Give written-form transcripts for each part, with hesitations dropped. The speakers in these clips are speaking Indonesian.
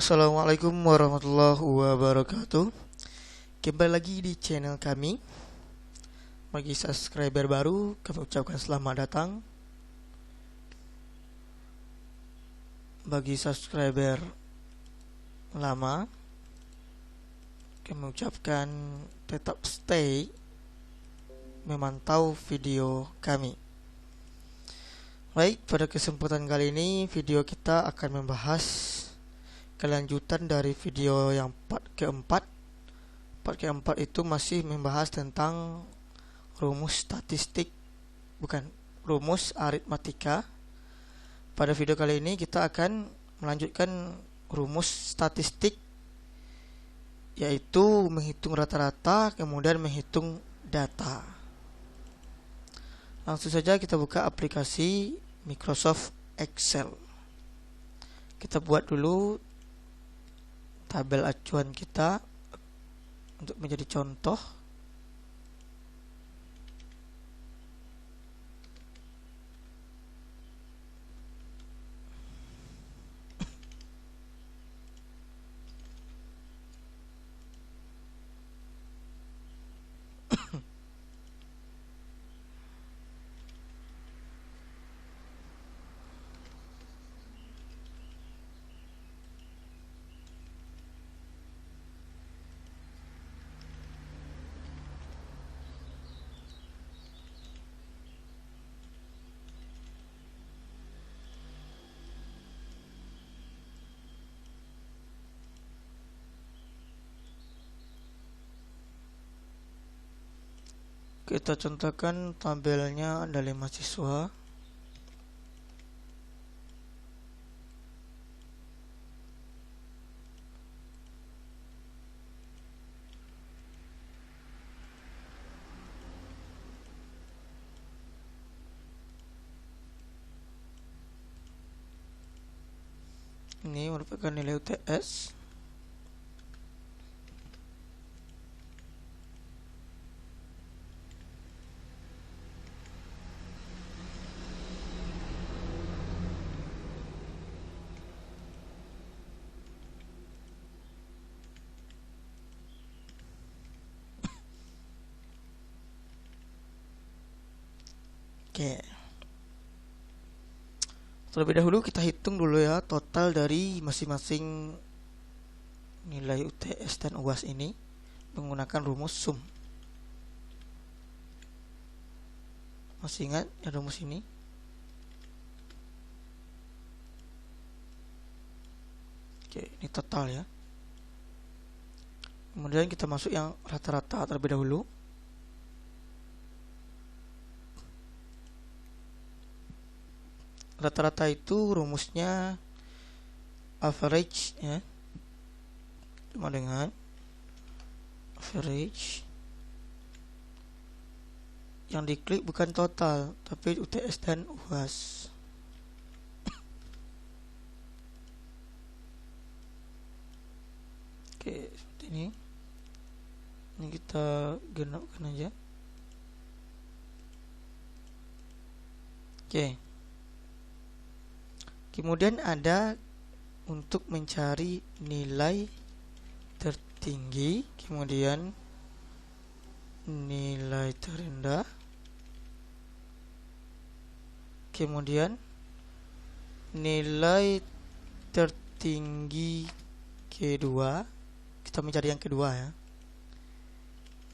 Assalamualaikum warahmatullahi wabarakatuh. Kembali lagi di channel kami. Bagi subscriber baru, kami ucapkan selamat datang. Bagi subscriber lama, kami ucapkan tetap stay memantau video kami. Baik, pada kesempatan kali ini video kita akan membahas kelanjutan dari video yang part keempat. Part keempat itu masih membahas tentang rumus statistik, bukan, rumus aritmatika. Pada video kali ini kita akan melanjutkan rumus statistik, yaitu menghitung rata-rata kemudian menghitung data. Langsung saja kita buka aplikasi Microsoft Excel. Kita buat dulu tabel acuan kita untuk menjadi contoh. Kita contohkan tabelnya ada 5 siswa. Ini merupakan nilai UTS. Oke. Terlebih dahulu kita hitung dulu ya total dari masing-masing nilai UTS dan UAS ini menggunakan rumus sum. Masih ingat ya rumus ini? Oke, ini total ya. Kemudian kita masuk yang rata-rata terlebih dahulu. Rata-rata itu rumusnya average ya, sama dengan average. Yang diklik bukan total tapi UTS dan UAS. Oke, seperti ini. Ini kita genapkan aja. Oke. Kemudian ada untuk mencari nilai tertinggi, kemudian nilai terendah, kemudian nilai tertinggi kedua. Kita mencari yang kedua ya.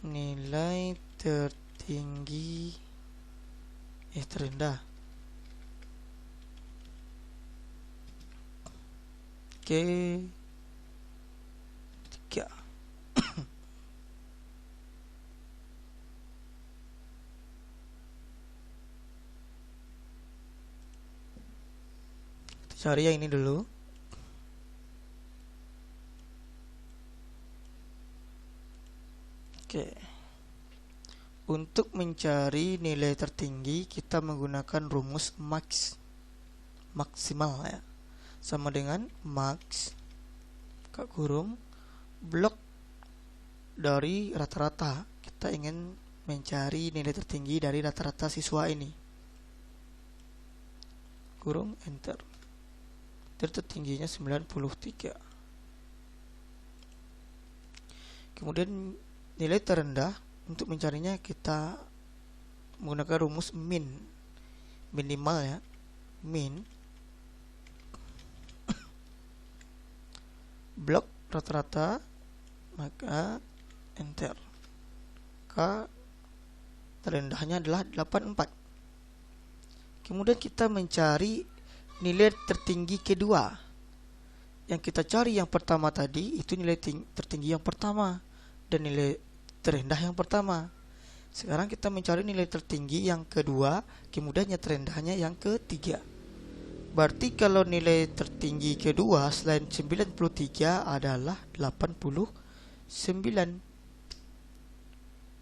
Nilai tertinggi terendah. Oke, 3. Kita cari yang ini dulu. Oke. Untuk mencari nilai tertinggi kita menggunakan rumus maksimal ya. Sama dengan max kurung blok dari rata-rata. Kita ingin mencari nilai tertinggi dari rata-rata siswa ini. Kurung enter. Tertingginya 93. Kemudian nilai terendah, untuk mencarinya kita menggunakan rumus min, minimal ya, min blok rata-rata, maka enter. K terendahnya adalah 84. Kemudian kita mencari nilai tertinggi kedua. Yang kita cari yang pertama tadi itu nilai tertinggi yang pertama dan nilai terendah yang pertama. Sekarang kita mencari nilai tertinggi yang kedua, kemudian yang terendahnya yang ketiga. Berarti kalau nilai tertinggi kedua selain 93 adalah 89.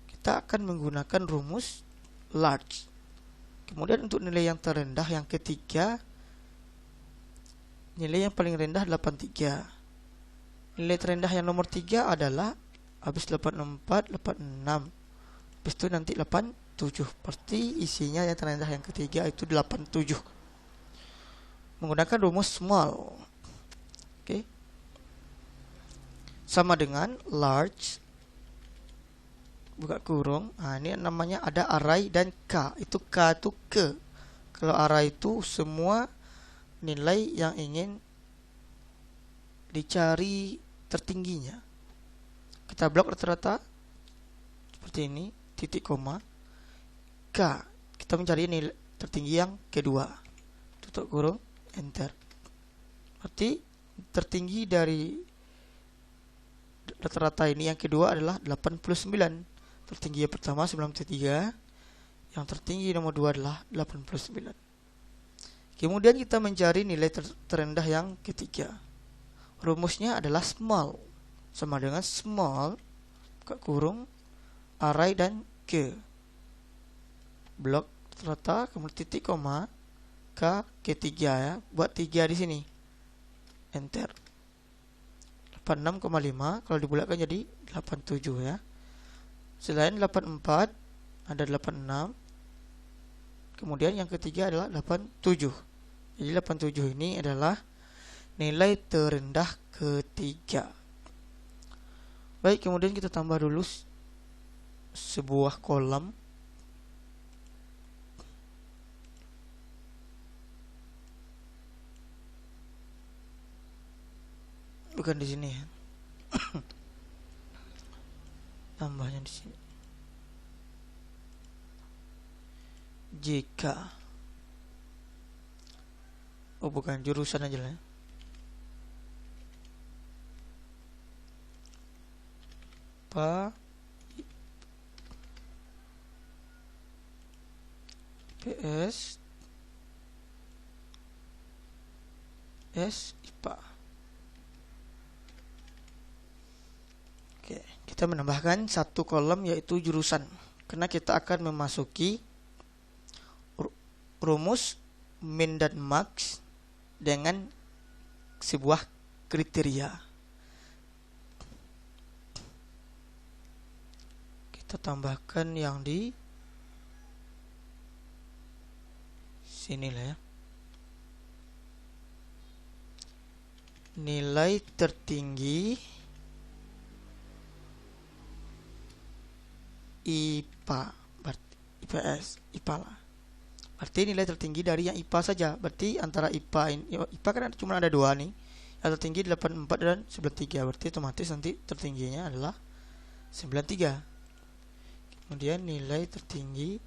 Kita akan menggunakan rumus large. Kemudian untuk nilai yang terendah yang ketiga, nilai yang paling rendah 83. Nilai terendah yang nomor 3 adalah habis 84, 86. Habis itu nanti 87. Berarti isinya yang terendah yang ketiga itu 87. Menggunakan rumus small. Oke. Sama dengan large buka kurung. Nah, ini namanya ada array dan k. Itu k itu ke. Kalau array itu semua nilai yang ingin dicari tertingginya. Kita blok rata-rata seperti ini, titik koma. K, kita mencari nilai tertinggi yang kedua. Tutup kurung, enter. Berarti tertinggi dari rata-rata ini yang kedua adalah 89. Tertinggi yang pertama 93, yang tertinggi nomor 2 adalah 89. Kemudian kita mencari nilai terendah yang ketiga. Rumusnya adalah small, sama dengan small buka kurung array dan ke. Blok rata kemudian titik koma k ketiga ya. Buat 3 di sini. Enter. 86,5 kalau dibulatkan jadi 87 ya. Selain 84 ada 86. Kemudian yang ketiga adalah 87. Jadi 87 ini adalah nilai terendah ketiga. Baik, kemudian kita tambah dulu sebuah kolom. Bukan di sini ya. Tambahnya di sini. Jika bukan jurusan aja lah ya. PS IPA. Oke, kita menambahkan satu kolom yaitu jurusan, karena kita akan memasuki rumus min dan max dengan sebuah kriteria. Kita tambahkan yang di sini lah ya. Nilai tertinggi IPA, berarti IPS, IPA lah. Berarti nilai tertinggi dari yang IPA saja. Berarti antara IPA ini, IPA kan cuma ada 2 nih. Yang tertinggi 84 dan 93. Berarti otomatis nanti tertingginya adalah 93. Kemudian nilai tertinggi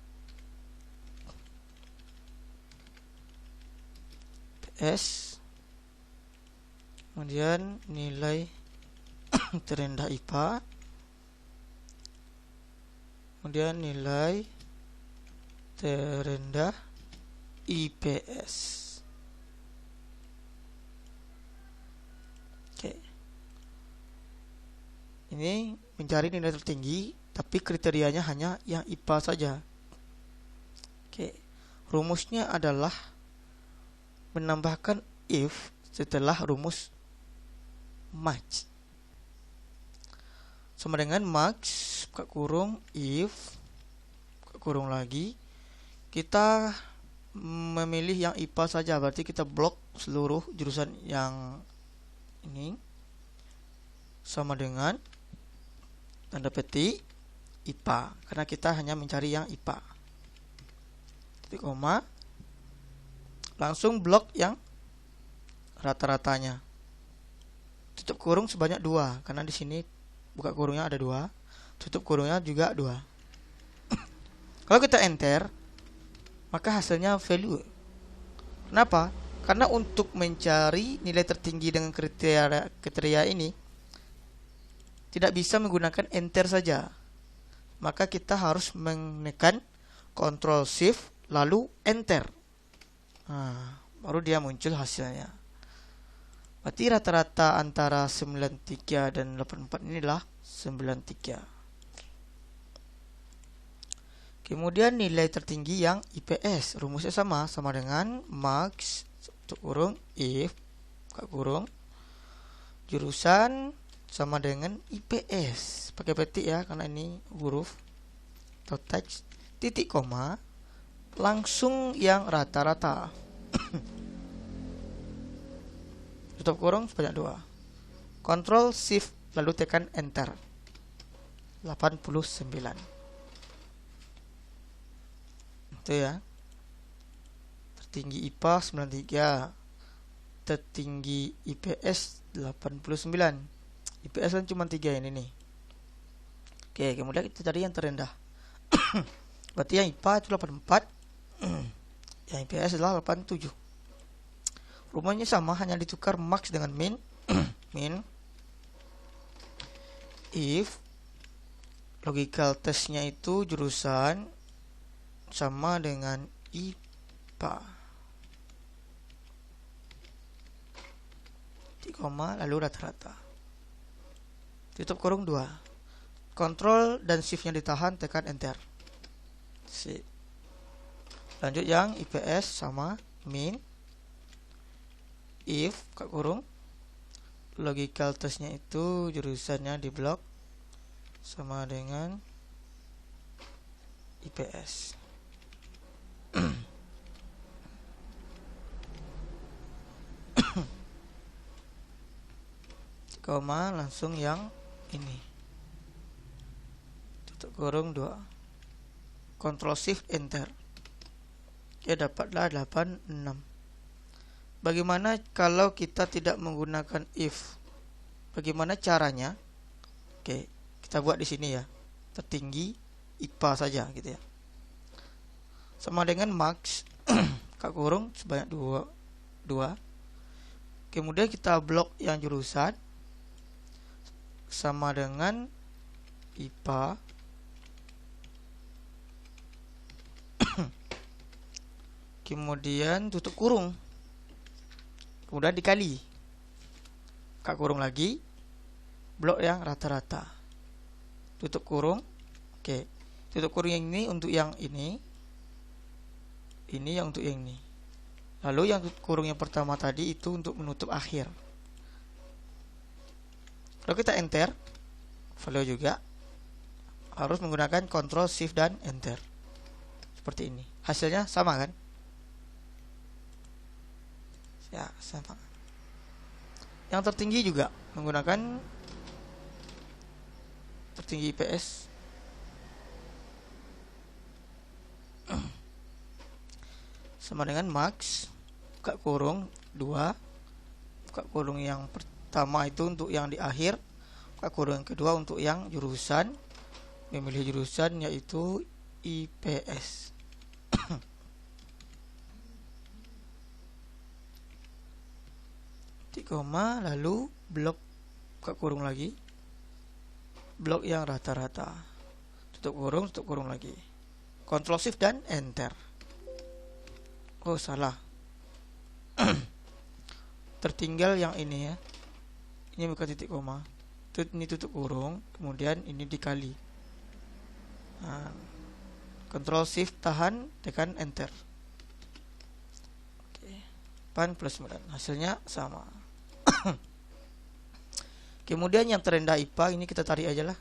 PS. Kemudian nilai terendah IPA. Kemudian nilai terendah IPS. Oke. Ini mencari nilai tertinggi, tapi kriterianya hanya yang IPA saja. Oke. Rumusnya adalah menambahkan if setelah rumus match. Sama dengan max buka kurung if buka kurung lagi. Kita memilih yang IPA saja, berarti kita blok seluruh jurusan yang ini. Sama dengan tanda petik IPA, karena kita hanya mencari yang IPA. Titik koma, langsung blok yang rata-ratanya. Tutup kurung sebanyak 2, karena di sini buka kurungnya ada 2, tutup kurungnya juga 2. Kalau kita enter, maka hasilnya value. Kenapa? Karena untuk mencari nilai tertinggi dengan kriteria ini tidak bisa menggunakan enter saja. Maka kita harus menekan Ctrl Shift lalu enter. Nah, baru dia muncul hasilnya. Berarti rata-rata antara 93 dan 84 inilah 93. Kemudian nilai tertinggi yang IPS, rumusnya sama dengan max tutup kurung if buka kurung jurusan sama dengan IPS. Pakai petik ya, karena ini huruf atau teks. Titik koma, langsung yang rata-rata. Tutup kurung sebanyak 2. Ctrl Shift lalu tekan enter. 89. Itu ya. Tertinggi IPA 93, tertinggi IPS 89. IPS kan cuma 3 ini nih. Oke, kemudian kita cari yang terendah. Berarti yang IPA itu 84, yang IPS adalah 87. Rumusnya sama, hanya ditukar max dengan min. Min if logical testnya itu jurusan sama dengan IPA. Titik koma lalu rata-rata. Tutup kurung 2. Ctrl dan shiftnya ditahan, tekan enter. Sip. Lanjut yang IPS sama min if buka kurung logical testnya itu jurusannya di blok sama dengan IPS. Koma langsung yang ini. Tutup kurung 2. Ctrl Shift enter. Ya, dapatlah 86. Bagaimana kalau kita tidak menggunakan if? Bagaimana caranya? Oke, kita buat di sini ya. Tertinggi IPA saja gitu ya. Sama dengan max buka kurung sebanyak 2. Kemudian kita blok yang jurusan sama dengan IPA kemudian tutup kurung, kemudian dikali buka kurung lagi blok yang rata-rata, tutup kurung. Oke, tutup kurung yang ini untuk yang ini yang untuk yang ini, lalu yang kurung yang pertama tadi itu untuk menutup akhir. Kalau kita enter, value juga harus menggunakan Ctrl Shift dan enter. Seperti ini. Hasilnya sama kan? Ya, sama. Yang tertinggi juga menggunakan tertinggi IPS. Sama dengan max buka kurung 2, buka kurung yang pertama itu untuk yang di akhir, buka kurung yang kedua untuk yang jurusan, memilih jurusan yaitu IPS. Titik koma lalu blok buka kurung lagi, blok yang rata-rata, tutup kurung lagi, Ctrl Shift dan enter. Oh, salah. Tertinggal yang ini ya. Ini bukan titik koma. Ini tutup kurung, kemudian ini dikali. Nah, Ctrl Shift tahan, tekan enter. Oke. 8+9. Hasilnya sama. Kemudian yang terendah IPA ini kita tarik aja lah.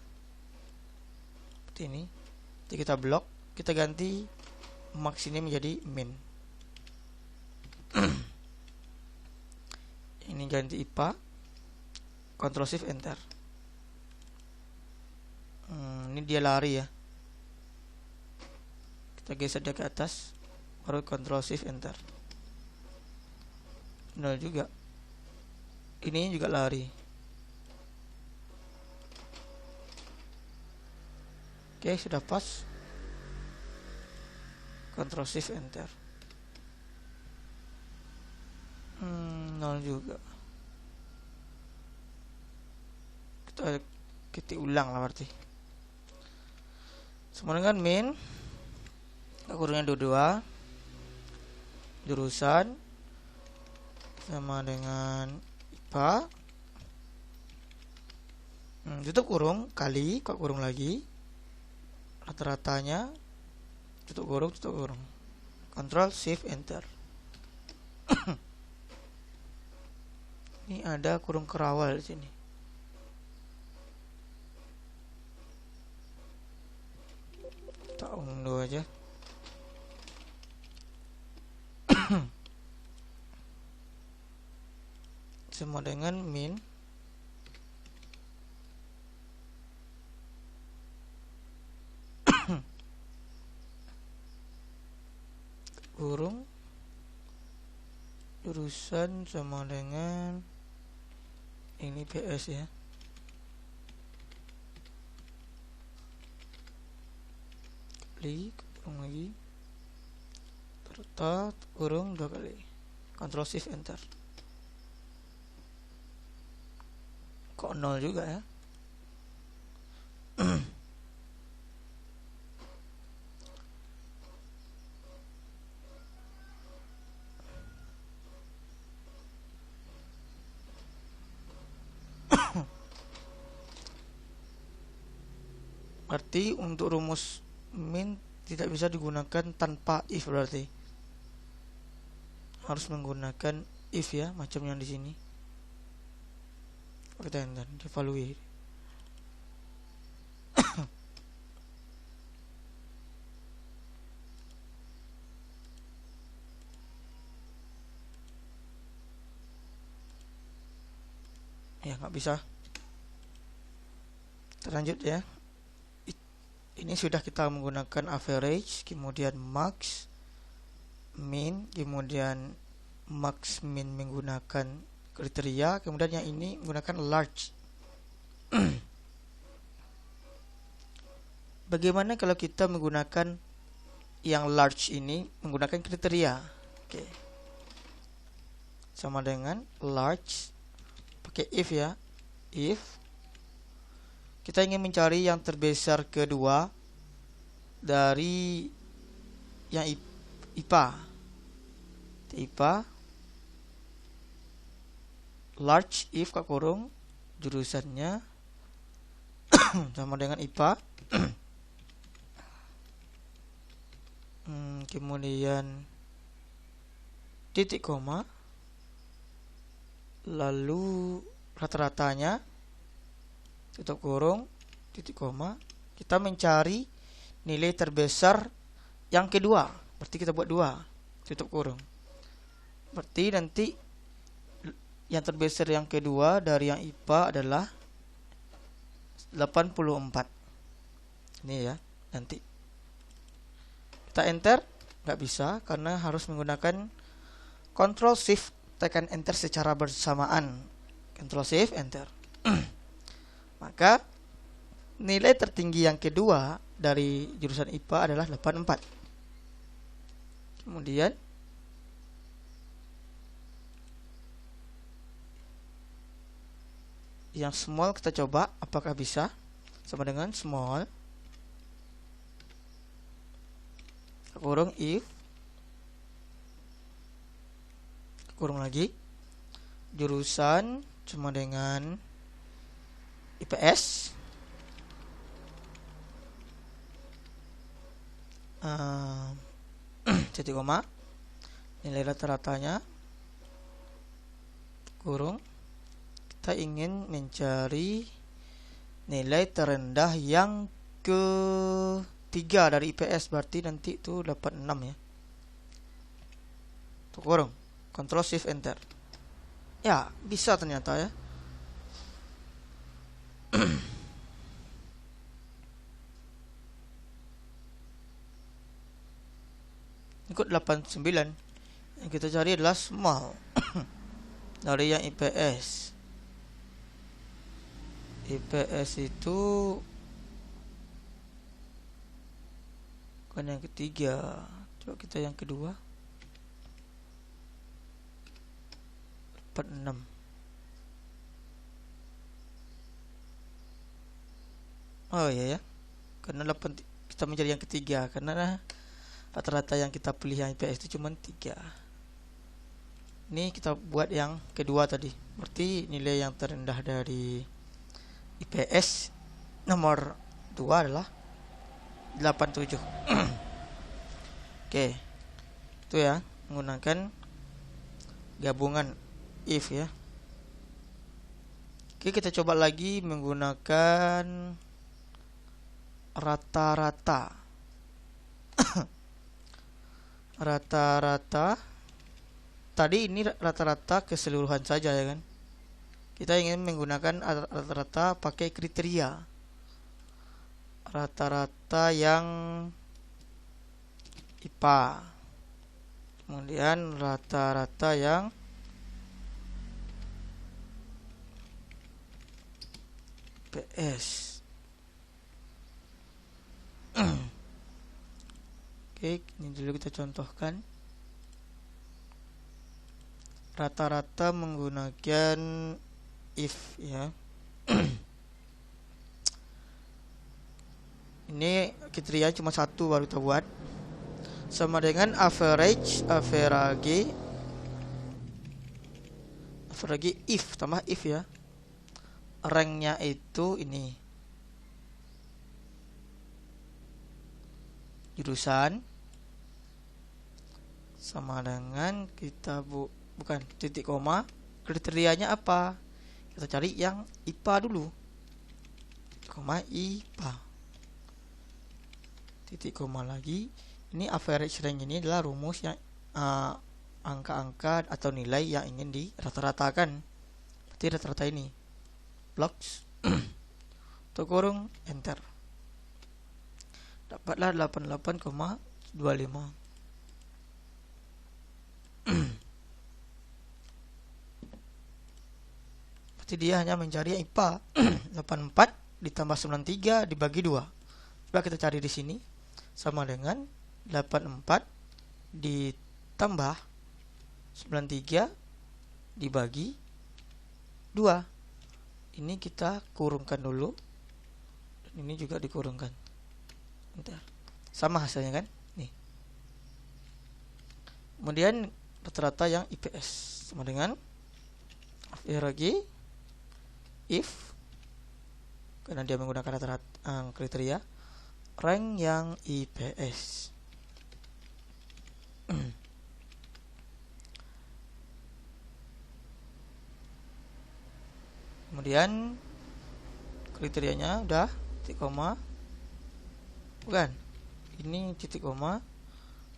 Seperti ini. Jadi kita blok, kita ganti max ini menjadi min. Ini ganti IPA, Ctrl Shift enter. dia lari ya. Kita geser dia ke atas, baru Ctrl Shift Enter. 0 juga. Ini juga lari. Oke, sudah pas. Ctrl Shift Enter. 0 juga. Kita ketik ulang lah berarti. Sama dengan min, kurungnya 22, jurusan sama dengan IPA, tutup kurung, kali, kok kurung lagi, rata-ratanya, tutup kurung, Ctrl Shift Enter. Ini ada kurung kerawal di sini. Kita unduh aja. Sama dengan min, kurung, jurusan sama dengan ini PS ya. Klik, kurung lagi, terletak, kurung 2 kali, Ctrl Shift Enter. Kok 0 juga ya. Berarti untuk rumus min tidak bisa digunakan tanpa if, berarti harus menggunakan if ya, macam yang di sini. Kita enter, evaluate. Ya nggak bisa. Terlanjut ya. Ini sudah kita menggunakan average, kemudian max, min, kemudian max min menggunakan kriteria, kemudian yang ini menggunakan large. Bagaimana kalau kita menggunakan yang large ini menggunakan kriteria? Oke. Sama dengan large pakai if ya. If kita ingin mencari yang terbesar kedua dari yang IPA. IPA large if kak kurung jurusannya sama dengan IPA. Kemudian titik koma, lalu rata-ratanya, tutup kurung, titik koma. Kita mencari nilai terbesar yang kedua, berarti kita buat 2, tutup kurung. Berarti nanti yang terbesar yang kedua dari yang IPA adalah 84. Ini ya, nanti kita enter, nggak bisa karena harus menggunakan Ctrl Shift tekan enter secara bersamaan. Ctrl Shift enter. Maka nilai tertinggi yang kedua dari jurusan IPA adalah 84. Kemudian yang small kita coba apakah bisa. Sama dengan small kurung if, kurung lagi, jurusan sama dengan IPS, titik koma, nilai rata-ratanya, kurung. Kita ingin mencari nilai terendah yang ketiga dari IPS, berarti nanti itu 86 ya. Tuh kurung, Ctrl Shift Enter. Ya, bisa ternyata ya. ikut 89. Yang kita cari adalah small dari yang IPS. IPS itu kan yang ketiga. Coba kita yang kedua. 46. Oh iya ya. Karena kita mencari yang ketiga, karena rata-rata yang kita pilih yang IPS itu cuma 3. Ini kita buat yang kedua tadi. Berarti nilai yang terendah dari IPS nomor 2 adalah 87. Oke. Itu ya, menggunakan gabungan if ya. Oke, kita coba lagi menggunakan rata-rata. Rata-rata. Tadi ini rata-rata keseluruhan saja ya kan. Kita ingin menggunakan rata-rata pakai kriteria. Rata-rata yang IPA. Kemudian rata-rata yang PS. Oke, ini dulu kita contohkan. Rata-rata menggunakan if ya. Ini kriteria cuma satu baru kita buat. Sama dengan average if tambah if ya. Ranknya itu ini jurusan sama dengan kita bukan titik koma, kriterianya apa? Kita cari yang IPA dulu. Koma IPA. Titik koma lagi. Ini average rank ini adalah rumus yang angka-angka atau nilai yang ingin dirata-ratakan. Berarti rata-rata ini. Blocks. Untuk kurung enter. Dapatlah 88,25. Berarti dia hanya mencari IPA. 84 ditambah 93 dibagi 2. Coba kita cari di sini. Sama dengan 84 ditambah 93 dibagi 2. Ini kita kurungkan dulu. Dan ini juga dikurungkan. Bentar. Sama hasilnya kan? Nih. Kemudian rata-rata yang IPS sama dengan lagi if, karena dia menggunakan rata-rata kriteria rank yang IPS. Kemudian kriterianya udah titik koma, bukan, ini titik koma.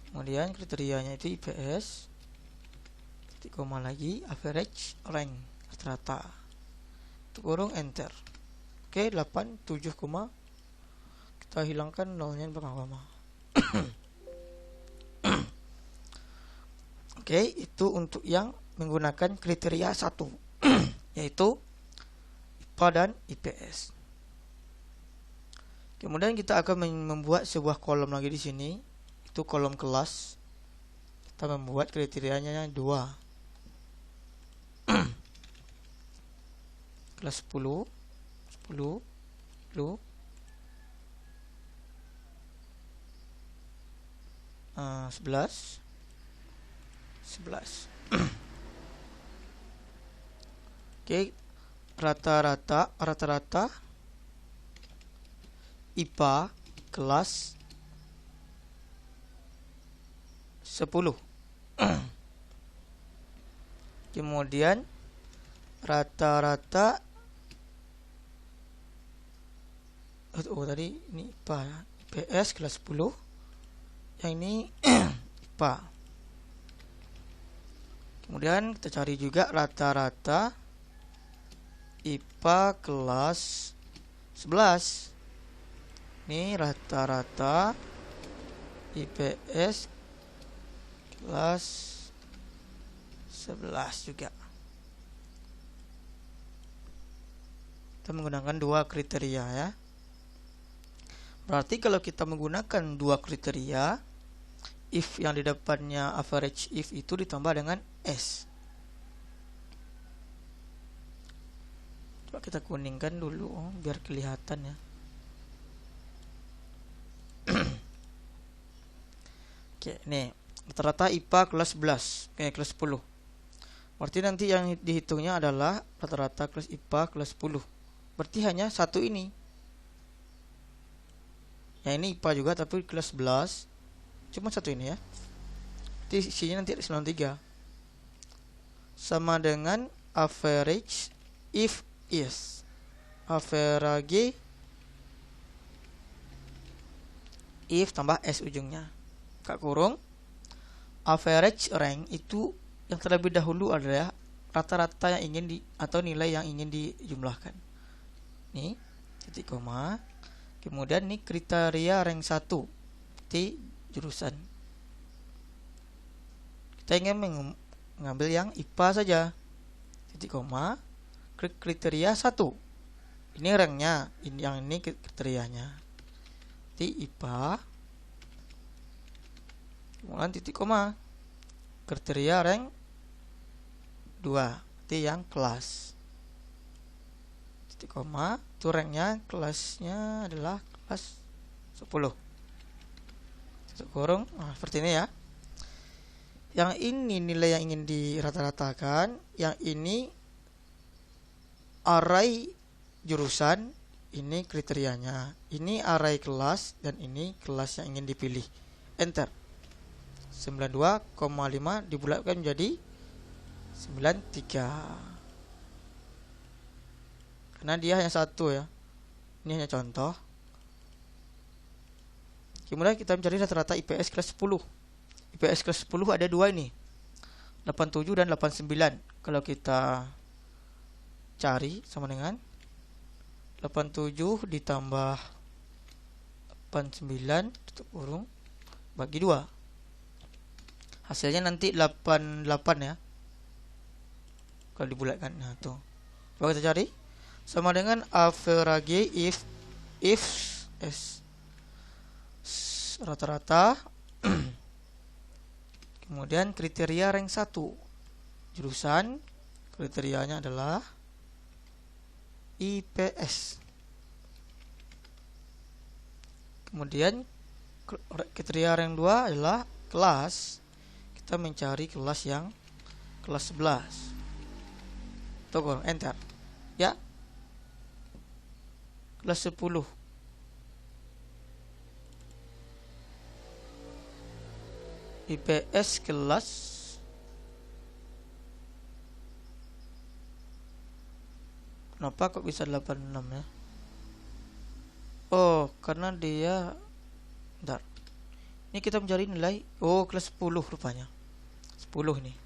Kemudian kriterianya itu IPS, titik koma lagi, average rank rata-rata, kurung enter. Oke, 87, kita hilangkan nolnya pertama. Oke, itu untuk yang menggunakan kriteria 1 yaitu IPA dan IPS. Kemudian kita akan membuat sebuah kolom lagi di sini. Itu kolom kelas. Kita membuat kriterianya 2. Kelas 10 11 11. Oke, rata-rata IPA kelas 10. Kemudian rata-rata tadi ini IPA ya. IPS kelas 10. Yang ini IPA. Kemudian kita cari juga rata-rata IPA kelas 11. Ini rata-rata IPS kelas 11 juga. Kita menggunakan dua kriteria ya. Berarti kalau kita menggunakan dua kriteria, if yang di depannya average if itu ditambah dengan S. Coba kita kuningkan dulu biar kelihatan ya. Oke, nih rata-rata IPA kelas 11, kelas 10. Berarti nanti yang dihitungnya adalah rata-rata kelas IPA kelas 10. Berarti hanya satu ini. Yang ini IPA juga tapi kelas 11. Cuma satu ini ya. Jadi isinya nanti 93. Sama dengan average if is. Average if tambah S ujungnya. Kak kurung. Average rank itu yang terlebih dahulu adalah rata-rata yang ingin atau nilai yang ingin dijumlahkan. Nih, titik koma. Kemudian nih kriteria rank 1 di jurusan. Kita ingin mengambil yang IPA saja. Titik koma. Kriteria 1. Ini ranknya, yang ini kriterianya. Di IPA. Kemudian titik koma. Kriteria rank 2. Itu yang kelas. Titik koma. Itu ranknya, kelasnya adalah kelas 10. Titik kurung. Nah, seperti ini ya. Yang ini nilai yang ingin dirata-ratakan. Yang ini array jurusan. Ini kriterianya. Ini array kelas. Dan ini kelas yang ingin dipilih. Enter. 92,5 dibulatkan menjadi 93. Karena dia hanya satu ya. Ini hanya contoh. Kemudian kita mencari rata-rata IPS kelas 10. IPS kelas 10 ada dua ini. 87 dan 89. Kalau kita cari sama dengan 87 ditambah 89 tutup kurung bagi 2. Hasilnya nanti 88 ya. Kalau dibulatkan. Nah, tuh. Coba kita cari. Sama dengan average if S. Rata-rata. Kemudian kriteria rank 1. Jurusan. Kriterianya adalah IPS. Kemudian kriteria rank 2 adalah kelas. Kita mencari kelas yang kelas 11. Tunggu, enter. Ya. Kelas 10. IPS kelas kenapa kok bisa 86 ya? Oh, karena dia bentar. Ini kita mencari nilai kelas 10 rupanya. 10 nih.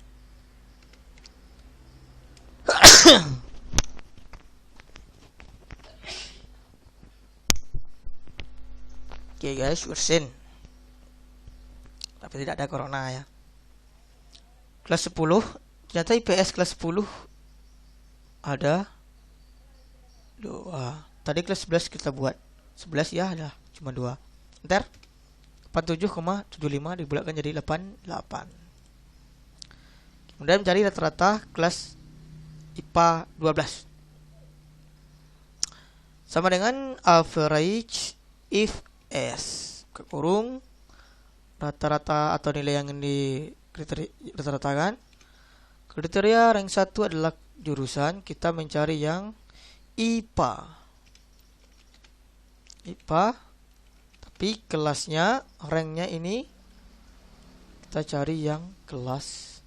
Oke guys, bersin. Tapi tidak ada corona ya. Kelas 10, ternyata IPS kelas 10 ada 2. Tadi kelas 11 kita buat 11 ya, ada cuma 2. Ntar 47,75 dibulatkan jadi 88. Kemudian mencari rata-rata kelas IPA 12. Sama dengan average if S kurung rata-rata atau nilai yang di rata-ratakan. Kriteria rank 1 adalah jurusan. Kita mencari yang IPA. Tapi kelasnya, ranknya ini kita cari yang kelas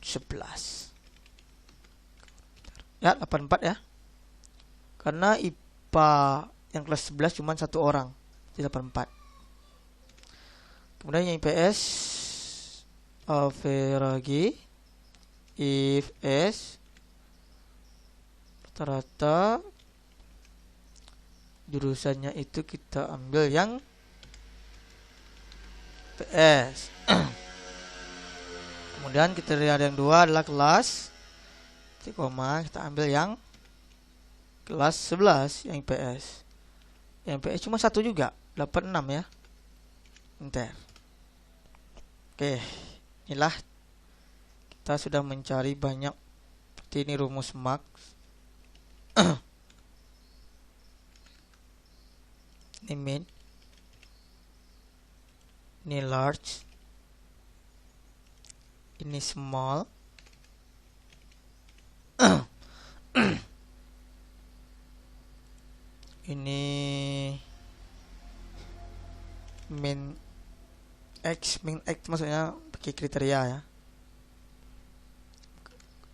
11. Ya, 84 ya. Karena IPA yang kelas 11 cuma satu orang. Jadi 84. Kemudian yang IPS average if S rata-rata jurusannya itu kita ambil yang PS. Kemudian kriteria yang dua adalah kelas titik koma, kita ambil yang kelas 11 yang IPS. Yang IPS cuma satu juga, 86 ya. Enter. Oke, inilah kita sudah mencari banyak. Seperti ini rumus max. Ini min. Ini large. Ini small. Ini min x maksudnya pakai kriteria ya.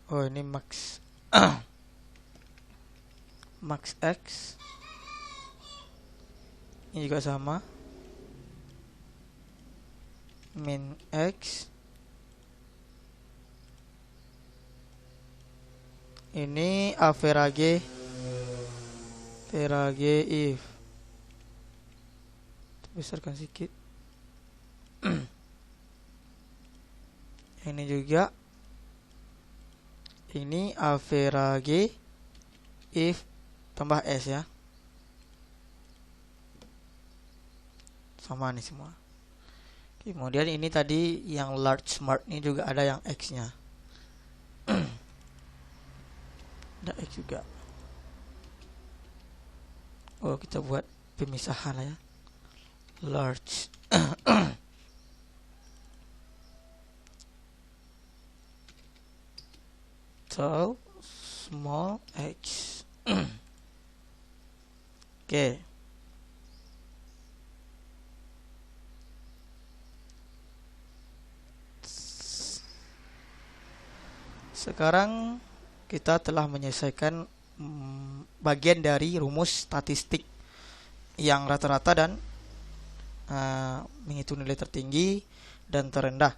Oh, ini max. Max x. Ini juga sama. Min x. Ini average if. Besarkan sedikit. Ini juga. Ini average if tambah s ya. Sama nih semua. Kemudian ini tadi yang large smart ini juga ada yang x nya. Ada x juga. Oh, kita buat pemisahan lah ya. Large. So, small x. Oke. Sekarang kita telah menyelesaikan bagian dari rumus statistik yang rata-rata dan menghitung nilai tertinggi dan terendah.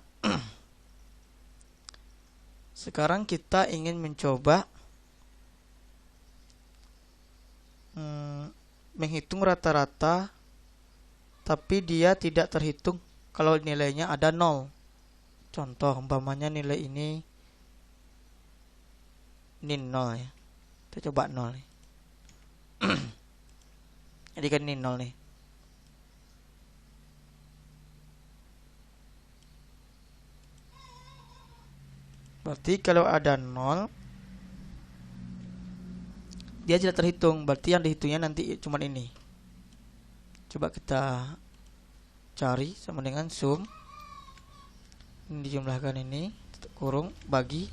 Sekarang kita ingin mencoba menghitung rata-rata, tapi dia tidak terhitung kalau nilainya ada 0. Contoh, umpamanya nilai ini 0 ya. Kita coba 0 nih. Jadi kan ini 0 nih. Berarti kalau ada 0, dia tidak terhitung. Berarti yang dihitungnya nanti cuma ini. Coba kita cari sama dengan sum. Ini dijumlahkan ini, kurung, bagi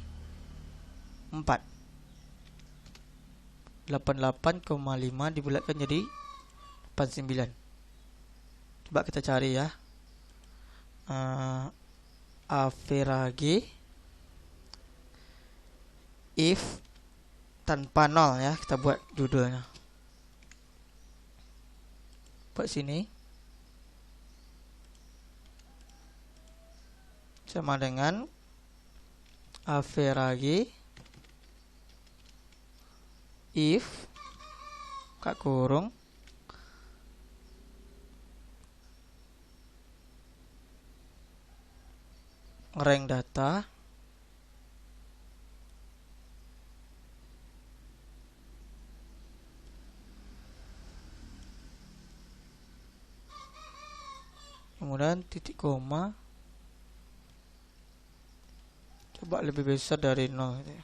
4. 88,5 dibulatkan jadi 89. Coba kita cari ya. Average if tanpa 0 ya, kita buat judulnya. Buat sini. Sama dengan average if kak kurung rank data kemudian titik koma coba lebih besar dari 0 gitu ya.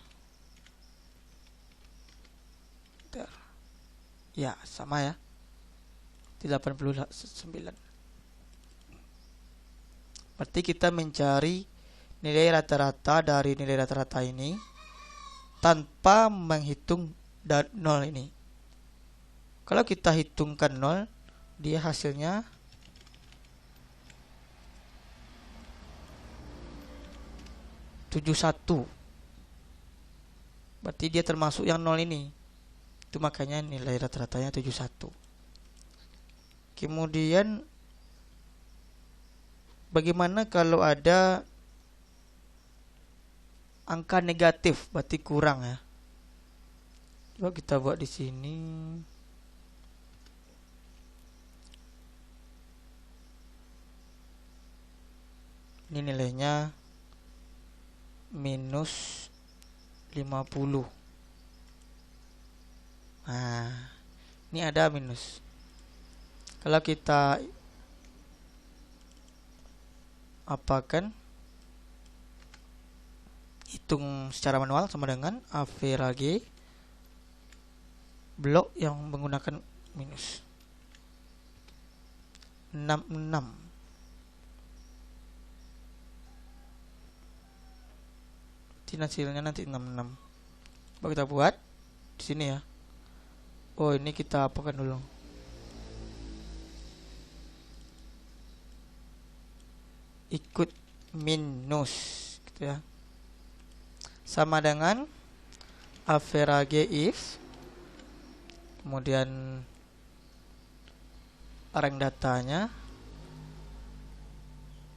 Ya, sama ya. 89. Berarti kita mencari nilai rata-rata dari nilai rata-rata ini tanpa menghitung 0 ini. Kalau kita hitungkan 0, dia hasilnya (71). Berarti dia termasuk yang 0 ini. Itu makanya nilai rata-ratanya 71. Kemudian bagaimana kalau ada angka negatif, berarti kurang ya. Coba kita buat di sini. Ini nilainya minus 50. Nah, ini ada minus. Kalau kita apakan hitung secara manual sama dengan average blok yang menggunakan minus 66. Hasilnya nanti 66. Coba kita buat di sini ya. Oh, ini kita apakan dulu. Ikut minus gitu ya. Sama dengan average if, kemudian rank datanya,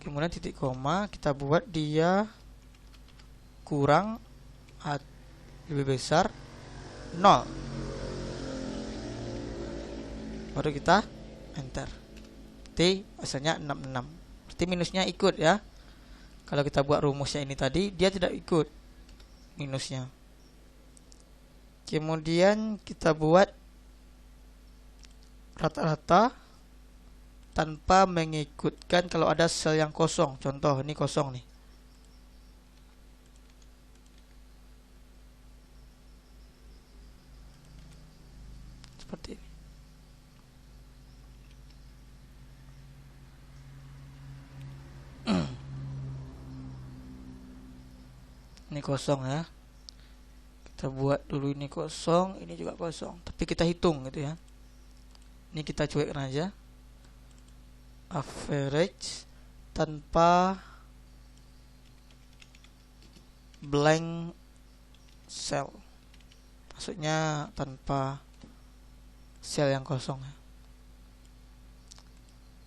kemudian titik koma, kita buat dia kurang lebih besar 0, baru kita enter. T asalnya 66, berarti minusnya ikut ya. Kalau kita buat rumusnya ini tadi, dia tidak ikut minusnya. Kemudian kita buat rata-rata tanpa mengikutkan kalau ada sel yang kosong. Contoh ini kosong nih. Seperti ini. Ini kosong ya. Kita buat dulu ini kosong, ini juga kosong. Tapi kita hitung gitu ya. Ini kita cuekkan aja. Average tanpa blank cell. Maksudnya tanpa sel yang kosong ya.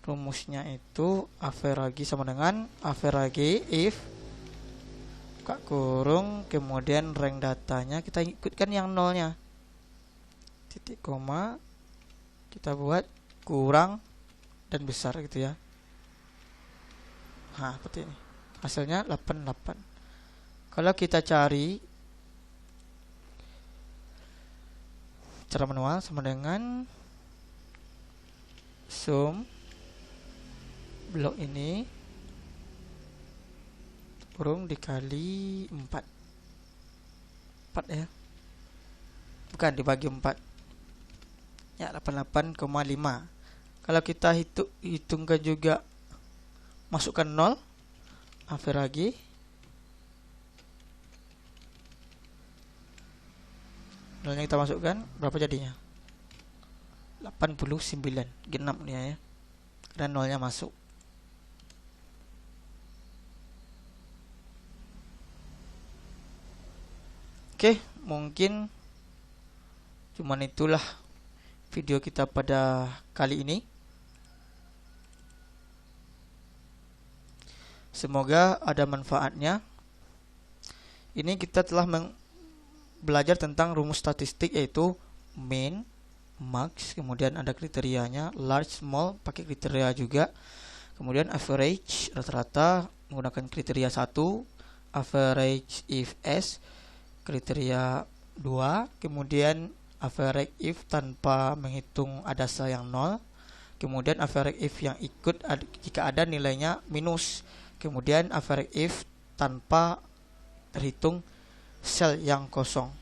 Rumusnya itu average sama dengan average if buka kurung, kemudian rank datanya kita ikutkan yang nolnya, titik koma, kita buat kurang dan besar gitu ya. Nah, seperti ini. Hasilnya 88. Kalau kita cari cara manual sama dengan sum blok ini kurung dikali 4 ya, bukan dibagi 4 ya, 88,5. Kalau kita hitungkan juga, masukkan 0 average, nolnya kita masukkan, berapa jadinya? 89, genap nih ya, karena nolnya masuk. Oke, mungkin cuman itulah video kita pada kali ini. Semoga ada manfaatnya. Ini kita telah belajar tentang rumus statistik, yaitu min, max, kemudian ada kriterianya, large, small, pakai kriteria juga. Kemudian average, rata-rata menggunakan kriteria 1, average if S, kriteria 2, kemudian average if tanpa menghitung ada sel yang 0, kemudian average if yang ikut jika ada nilainya minus, kemudian average if tanpa terhitung sel yang kosong.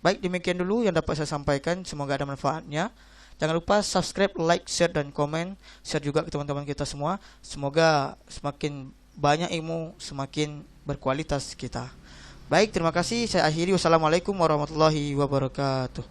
Baik, demikian dulu yang dapat saya sampaikan, semoga ada manfaatnya. Jangan lupa subscribe, like, share, dan komen. Share juga ke teman-teman kita semua. Semoga semakin banyak ilmu, semakin berkualitas kita. Baik, terima kasih. Saya akhiri. Wassalamualaikum warahmatullahi wabarakatuh.